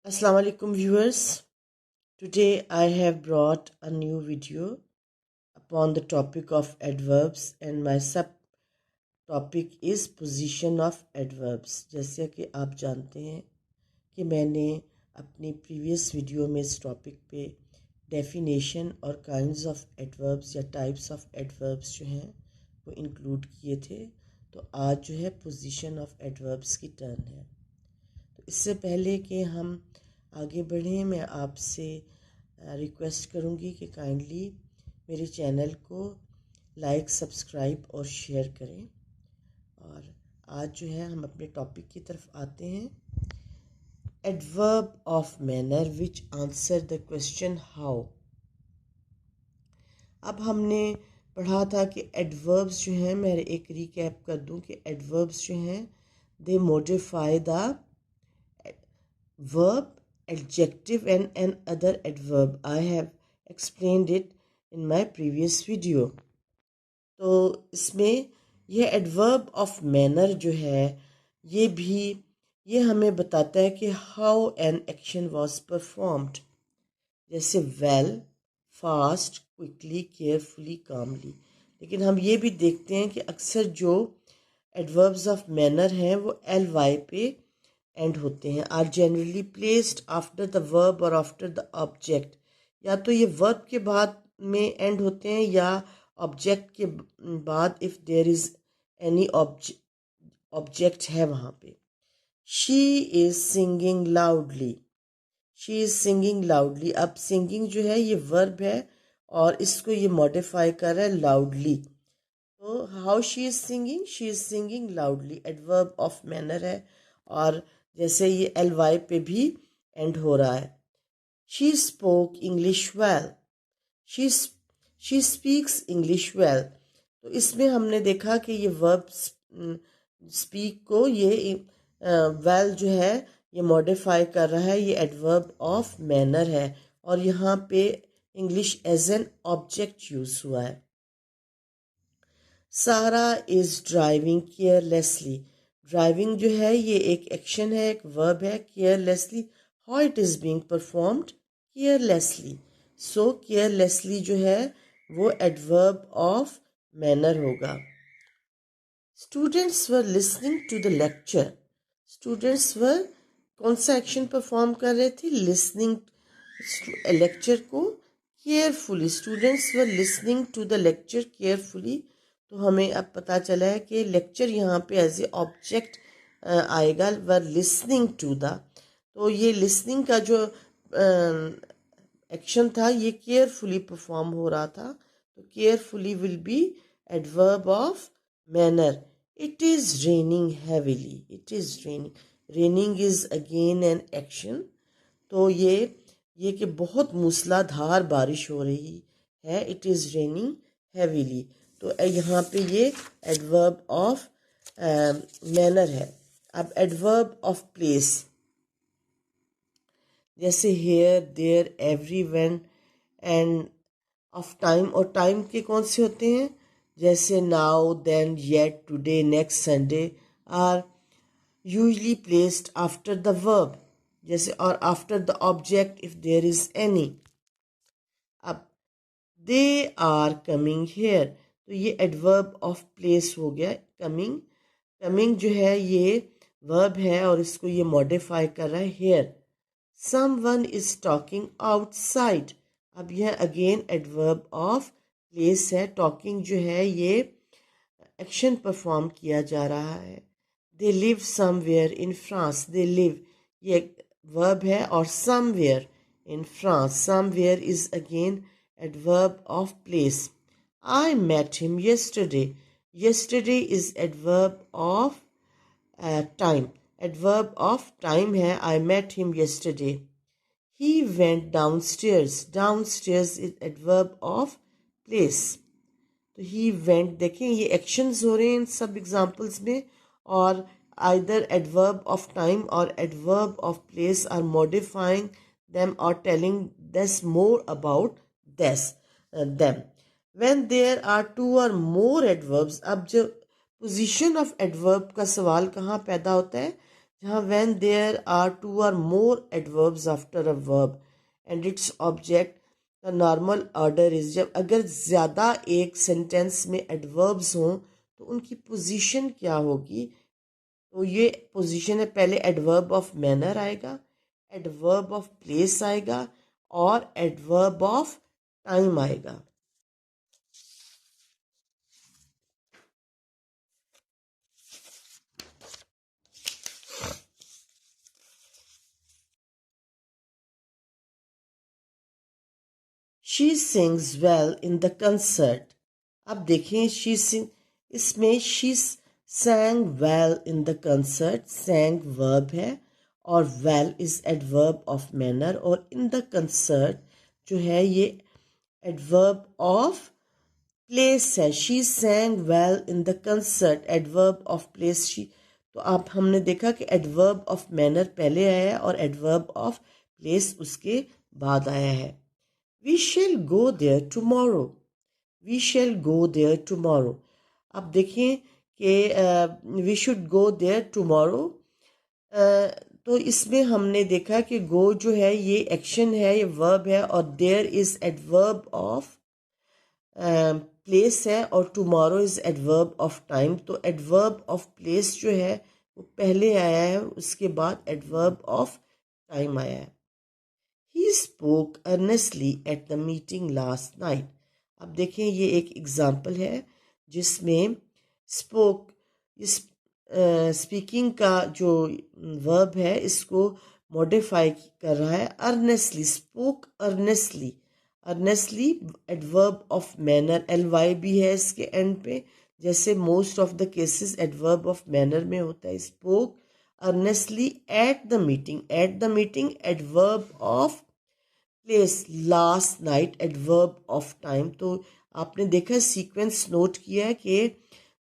Assalamu alaikum viewers. Today I have brought a new video upon the topic of adverbs and my sub topic is position of adverbs. जैसे कि आप जानते हैं कि मैंने अपनी प्रीवियस वीडियो में इस टॉपिक पे डेफिनेशन और काइंड्स ऑफ एडवर्ब्स या टाइप्स ऑफ एडवर्ब्स जो हैं वो इंक्लूड किए थे। तो आज जो है पोजीशन ऑफ एडवर्ब्स की टर्न है। तो इससे पहले कि हम आगे बढ़ें, मैं आपसे रिक्वेस्ट करूंगी कि काइंडली मेरे चैनल को लाइक, सब्सक्राइब और शेयर करें। और आज जो है हम अपने टॉपिक की तरफ आते हैं। Adverb of manner which answer the question how. अब हमने पढ़ा था कि एडवर्ब्स जो हैं, मैं एक रिकैप कर दूं कि एडवर्ब्स जो हैं they modify the verb, adjective and an other adverb. I have explained it in my previous video. तो इसमें यह adverb of manner जो है ये हमें बताता है कि how an action was performed, जैसे well, fast, quickly, carefully, calmly। लेकिन हम ये भी देखते हैं कि अक्सर जो adverbs of manner हैं वो ly पे एंड होते हैं। Are generally placed after the verb और आफ्टर द ऑब्जेक्ट। या तो ये वर्ब के बाद में एंड होते हैं या ऑब्जेक्ट के बाद, if there is any object है वहाँ पे। She is singing loudly. She is singing loudly. अब सिंगिंग जो है ये वर्ब है और इसको ये मॉडिफाई कर रहा है लाउडली। तो how she is singing loudly adverb of manner है। और जैसे ये एल वाई पे भी एंड हो रहा है। She spoke English well. She speaks English well. तो इसमें हमने देखा कि ये वर्ब स्पीक को ये वेल जो है ये मॉडिफाई कर रहा है, ये एडवर्ब ऑफ मैनर है और यहाँ पे English as an object use हुआ है। सारा इज ड्राइविंग केयरलेसली। ड्राइविंग जो है ये एक एक्शन है, एक वर्ब है। Carelessly, how it is being performed carelessly. So carelessly जो है वो एडवर्ब ऑफ मैनर होगा। Students were listening to the lecture. Students were कौन सा एक्शन परफॉर्म कर रहे थे? लिसनिंग लेक्चर को carefully. Students were listening to the lecture carefully. तो हमें अब पता चला है कि लेक्चर यहाँ पे एज ए ऑब्जेक्ट आएगा, वर लिसनिंग टू द। तो ये लिसनिंग का जो एक्शन था ये केयरफुली परफॉर्म हो रहा था। तो carefully will be adverb of manner. It is raining heavily. It is raining. Raining is again an action. तो ये कि बहुत मूसलाधार बारिश हो रही है। It is raining heavily. तो यहाँ पे ये एडवर्ब ऑफ मैनर है। अब एडवर्ब ऑफ प्लेस, जैसे here, there, every, when and of time. और टाइम के कौन से होते हैं? जैसे now, then, yet, today, next Sunday are usually placed after the verb, जैसे और after the object if there is any. अब दे आर कमिंग हेयर, तो ये एडवर्ब ऑफ प्लेस हो गया। कमिंग, कमिंग जो है ये वर्ब है और इसको ये मॉडिफाई कर रहा है here. Someone is talking outside. अब यह अगेन एडवर्ब ऑफ प्लेस है। टॉकिंग जो है ये एक्शन परफॉर्म किया जा रहा है। They live somewhere in France. They live ये वर्ब है और somewhere in France. Somewhere is again adverb of place. I met him yesterday. Yesterday is adverb of time. Adverb of time है I met him yesterday. He went downstairs. Downstairs is adverb of place. तो he went, देखें ये actions हो रहे हैं इन सब examples में और either adverb of time or adverb of place are modifying them or telling us more about them. When there are two or more adverbs, अब जो position of adverb का सवाल कहाँ पैदा होता है? जहाँ when there are two or more adverbs after a verb and its object, the normal order is, जब अगर ज़्यादा एक सेंटेंस में एडवर्ब्स हों तो उनकी पोजीशन क्या होगी? तो ये पोजीशन है, पहले एडवर्ब ऑफ मैनर आएगा, एडवर्ब ऑफ प्लेस आएगा और एडवर्ब ऑफ टाइम आएगा. She sings well in the concert. अब देखें शी सिंग, इसमें she sang well in the concert, sang verb है और well is adverb of manner और in the concert जो है ये adverb of place है. She sang well in the concert, adverb of place. She, तो आप हमने देखा कि adverb of manner पहले आया है और adverb of place उसके बाद आया है. We shall go there tomorrow. We shall go there tomorrow. अब देखें कि we should go there tomorrow. तो इसमें हमने देखा कि go जो है ये एक्शन है, ये वर्ब है और there is adverb of place है और tomorrow is adverb of time. तो adverb of place जो है वो पहले आया है, उसके बाद adverb of time आया है. He spoke earnestly at the meeting last night. अब देखें ये एक एग्जाम्पल है जिसमें spoke, इस स्पीकिंग का जो वर्ब है इसको मॉडिफाई कर रहा है. earnestly, spoke earnestly, earnestly adverb of manner, ly भी है इसके एंड पे, जैसे most of the cases adverb of manner में होता है. spoke earnestly at the meeting, at the meeting adverb of place, last night adverb of time. तो आपने देखा सीक्वेंस नोट किया है कि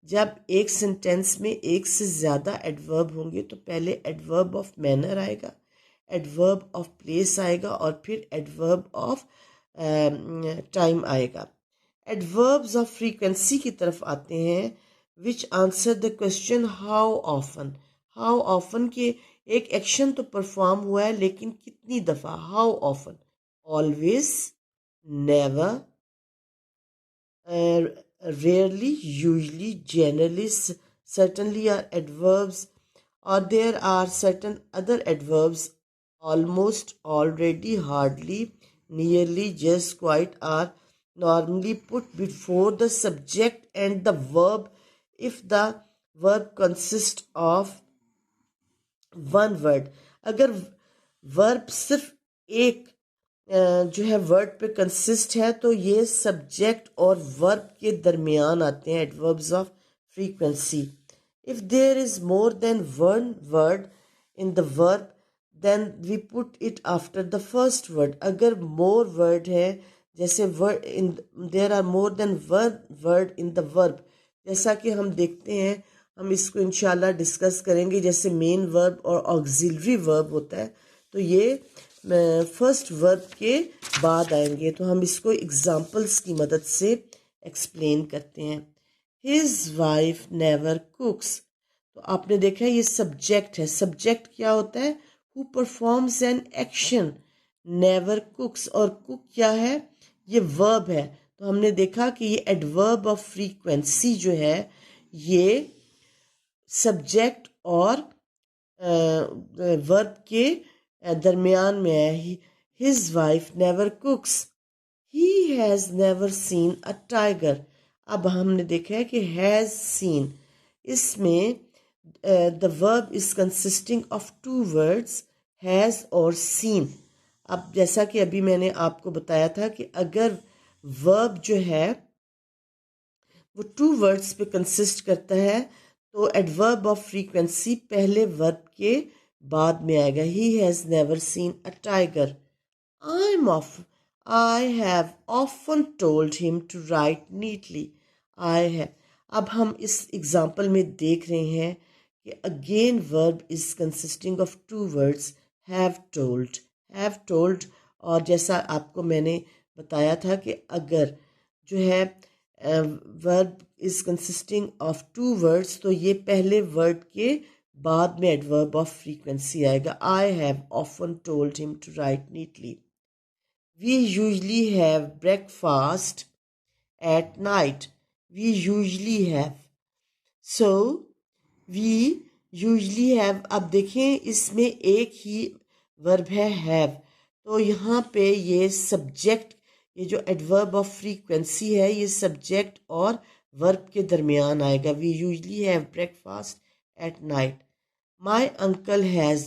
जब एक सेंटेंस में एक से ज़्यादा एडवर्ब होंगे तो पहले एडवर्ब ऑफ मैनर आएगा, एडवर्ब ऑफ प्लेस आएगा और फिर एडवर्ब ऑफ टाइम आएगा. एडवर्ब्स ऑफ फ्रीक्वेंसी की तरफ आते हैं. विच answer the question how often. How often के एक एक्शन तो परफॉर्म हुआ है लेकिन कितनी दफ़ा. How often, always, never, rarely, usually, generally, certainly are adverbs, or there are certain other adverbs, almost, already, hardly, nearly, just, quite, are normally put before the subject and the verb if the verb consists of one word. अगर verb सिर्फ एक जो है word पे consist है तो ये subject और वर्ब के दरमियान आते हैं adverbs of frequency. If there is more than one word in the verb then we put it after the first word. अगर मोर वर्ड है, जैसे word in, there are more than one word in the verb, जैसा कि हम देखते हैं, हम इसको इंशाल्लाह डिस्कस करेंगे. जैसे मेन वर्ब और ऑक्सिलरी वर्ब होता है तो ये फर्स्ट वर्ब के बाद आएंगे. तो हम इसको एग्जाम्पल्स की मदद से एक्सप्लेन करते हैं. His wife never कुक्स. तो आपने देखा ये सब्जेक्ट है. सब्जेक्ट क्या होता है? Who performs an action. Never कुक्स, और कुक क्या है? ये वर्ब है. तो हमने देखा कि ये एडवर्ब ऑफ फ्रीक्वेंसी जो है ये सब्जेक्ट और वर्ब के दरमियान में है. His wife never cooks. He has never seen a tiger. अब हमने देखा है कि हैज़ सीन, इसमें the verb is consisting of two words, has और सीन. अब जैसा कि अभी मैंने आपको बताया था कि अगर वर्ब जो है वो टू वर्ड्स पे कंसिस्ट करता है तो एडवर्ब ऑफ फ्रीक्वेंसी पहले वर्ब के बाद में आएगा. He has never seen a tiger. I have often told him to write neatly. I have. अब हम इस एग्जाम्पल में देख रहे हैं कि again verb is consisting of two words, have told. Have told, और जैसा आपको मैंने बताया था कि अगर जो है verb is consisting of two words तो ये पहले वर्ड के बाद में एडवर्ब ऑफ फ्रीक्वेंसी आएगा। I have often told him to write neatly. We usually have breakfast at night. We usually have, so we usually have. अब देखें इसमें एक ही वर्ब है हैव, तो यहाँ पे ये सब्जेक्ट, ये जो एडवर्ब ऑफ फ्रीक्वेंसी है ये सब्जेक्ट और वर्ब के दरमियान आएगा। We usually have breakfast at night. My uncle has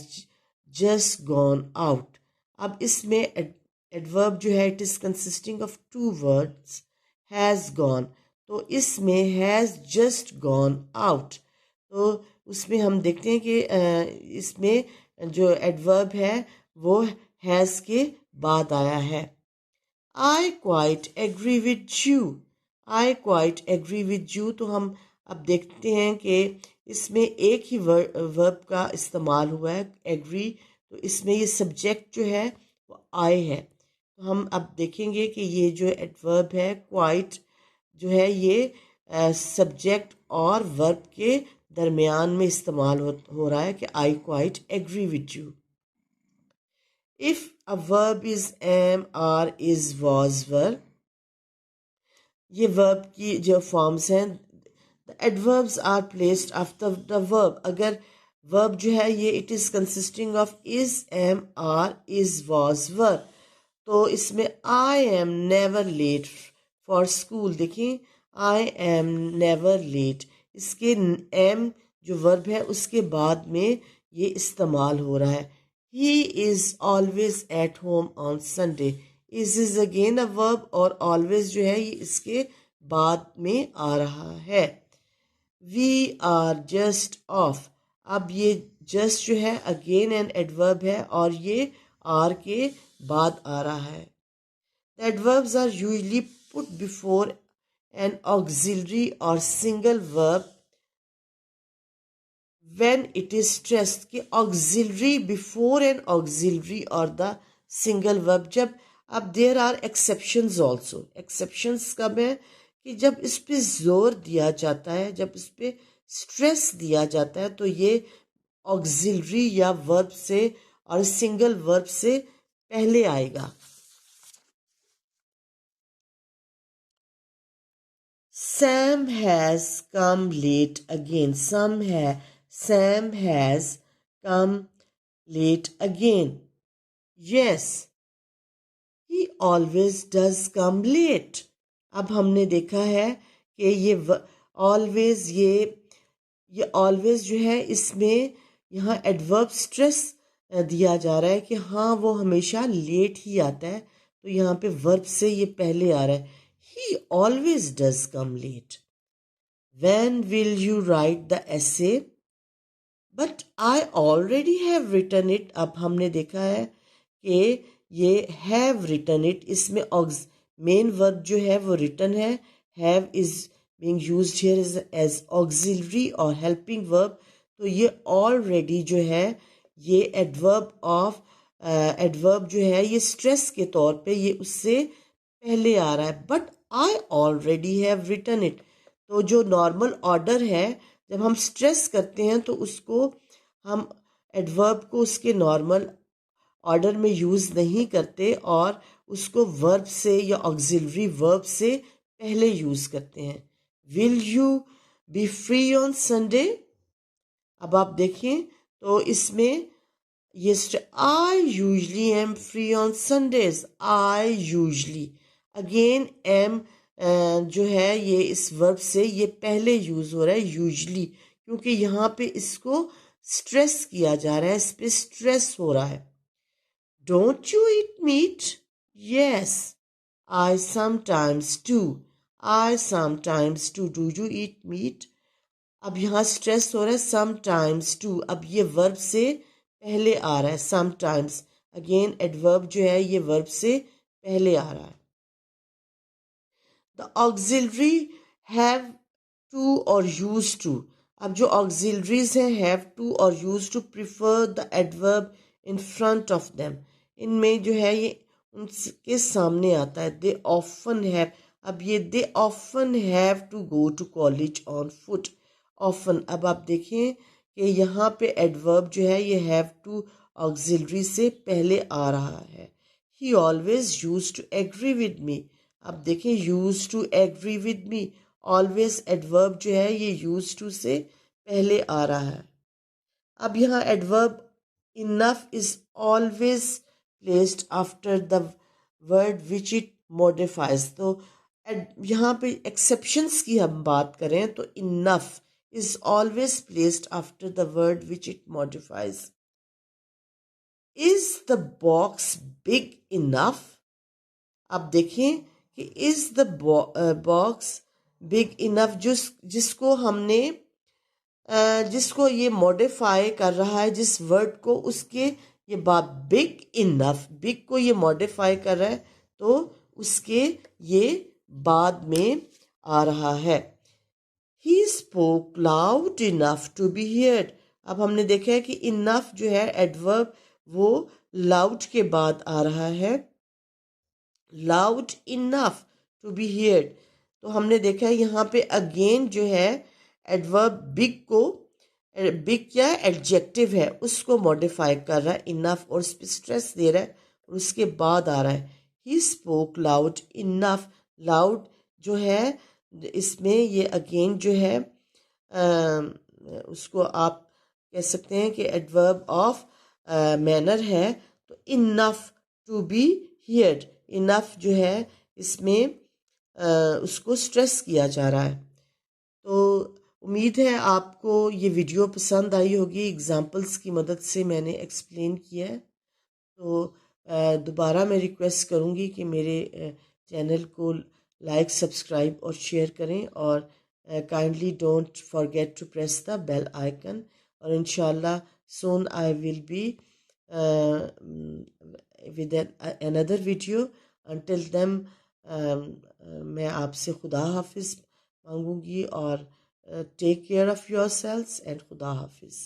just gone out. अब इसमें एडवर्ब जो है it is consisting of two words, has gone, तो इसमें हैज़ जस्ट गॉन आउट, तो उसमें हम देखते हैं कि इसमें जो एडवर्ब है वो हैज़ के बाद आया है। I quite agree with you. I quite agree with you, तो हम अब देखते हैं कि इसमें एक ही वर्ब का इस्तेमाल हुआ है एग्री, तो इसमें ये सब्जेक्ट जो है वो आई है। तो हम अब देखेंगे कि ये जो एडवर्ब है क्वाइट जो है ये सब्जेक्ट और वर्ब के दरमियान में इस्तेमाल हो रहा है कि I quite agree with you. If a verb is am are is was were, ये वर्ब की जो फॉर्म्स हैं, the adverbs are placed after the verb. अगर वर्ब जो है ये it is consisting of is am are is was were, तो इसमें I am never late for school, देखिए आई एम नेवर लेट, इसके एम जो वर्ब है उसके बाद में ये इस्तेमाल हो रहा है। He is always at home on Sunday. Is again a verb और ऑलवेज जो है ये इसके बाद में आ रहा है। वी आर जस्ट ऑफ, अब ये जस्ट जो है अगेन एन एडवर्ब है और ये आर के बाद आ रहा है। The adverbs are usually put before an auxiliary or single verb when it is stressed, कि auxiliary before an auxiliary or the single verb, जब अब there are exceptions also, exceptions कब है कि जब इस पे जोर दिया जाता है, जब इस पे स्ट्रेस दिया जाता है तो ये ऑक्सिलरी या वर्ब से और सिंगल वर्ब से पहले आएगा। Sam has come late again. Sam has come late again. Yes, he always does come late. अब हमने देखा है कि ये always ये always जो है इसमें यहाँ एडवर्ब स्ट्रेस दिया जा रहा है कि हाँ वो हमेशा लेट ही आता है, तो यहाँ पे वर्ब से ये पहले आ रहा है। He always does come late. When will you write the essay? But I already have written it. अब हमने देखा है कि ये have written it, इसमें मेन वर्ब जो है वो written है, have is being used here as auxiliary और helping verb, तो ये already जो है ये एडवर्ब जो है ये स्ट्रेस के तौर पे ये उससे पहले आ रहा है। But I already have written it, तो जो नॉर्मल ऑर्डर है जब हम स्ट्रेस करते हैं तो उसको हम एडवर्ब को उसके नॉर्मल ऑर्डर में यूज़ नहीं करते और उसको वर्ब से या ऑक्सिलरी वर्ब से पहले यूज़ करते हैं। Will you be free on Sunday, अब आप देखें तो इसमें ये I usually am free on Sundays. I usually again am जो है ये इस वर्ब से ये पहले यूज हो रहा है यूजली, क्योंकि यहाँ पे इसको स्ट्रेस किया जा रहा है, इस पे स्ट्रेस हो रहा है। Don't you eat meat? Yes I sometimes do. I sometimes do. Do you eat meat? अब यहाँ स्ट्रेस हो रहा है समटाइम्स डू, अब ये वर्ब से पहले आ रहा है समटाइम्स, अगेन एडवर्ब जो है ये वर्ब से पहले आ रहा है। द ऑक्सिलरी हैव टू और यूज टू, अब जो ऑक्सिलरीज हैं हैव टू और use to prefer the adverb in front of them, इनमें जो है ये उनके सामने आता है। दे ऑफन हैव, अब ये they often have to go to college on foot. Often, अब आप देखें कि यहाँ पे एडवर्ब जो है ये हैव टू ऑक्सिलरी से पहले आ रहा है। He always use to agree with me. अब देखें, use to agree with me, always adverb जो है ये यूज टू से पहले आ रहा है। अब यहाँ adverb enough is always placed after the word which it modifies. तो यहाँ पे एक्सेप्शंस की हम बात करें तो enough is always placed after the word which it modifies. Is the box big enough? अब देखें कि is the box big enough, जिसको हमने जिसको ये मॉडिफाई कर रहा है, जिस वर्ड को, उसके ये बात बिग इनफ, बिग को ये मॉडिफाई कर रहा है तो उसके ये बाद में आ रहा है। He spoke loud enough to be heard. अब हमने देखा है कि इनफ जो है एडवर्ब वो लाउड के बाद आ रहा है, loud enough to be heard. तो हमने देखा है यहाँ पे अगेन जो है एडवर्ब बिग को, बिग क्या एडजेक्टिव है उसको मॉडिफाई कर रहा है इनफ, और उस पर स्ट्रेस दे रहा है और उसके बाद आ रहा है he spoke loud enough. Loud जो है इसमें ये अगेन जो है उसको आप कह सकते हैं कि एडवर्ब ऑफ मैनर है। तो enough to be heard, enough जो है इसमें उसको स्ट्रेस किया जा रहा है। तो उम्मीद है आपको ये वीडियो पसंद आई होगी। एग्जाम्पल्स की मदद से मैंने एक्सप्लेन किया है। तो दोबारा मैं रिक्वेस्ट करूँगी कि मेरे चैनल को लाइक, सब्सक्राइब और शेयर करें, और kindly don't forget to press the bell icon. और इंशाल्लाह soon I will be with another video. Until then मैं आपसे खुदा हाफिज़ मांगूंगी, और take care of yourselves and खुदा हाफिज़।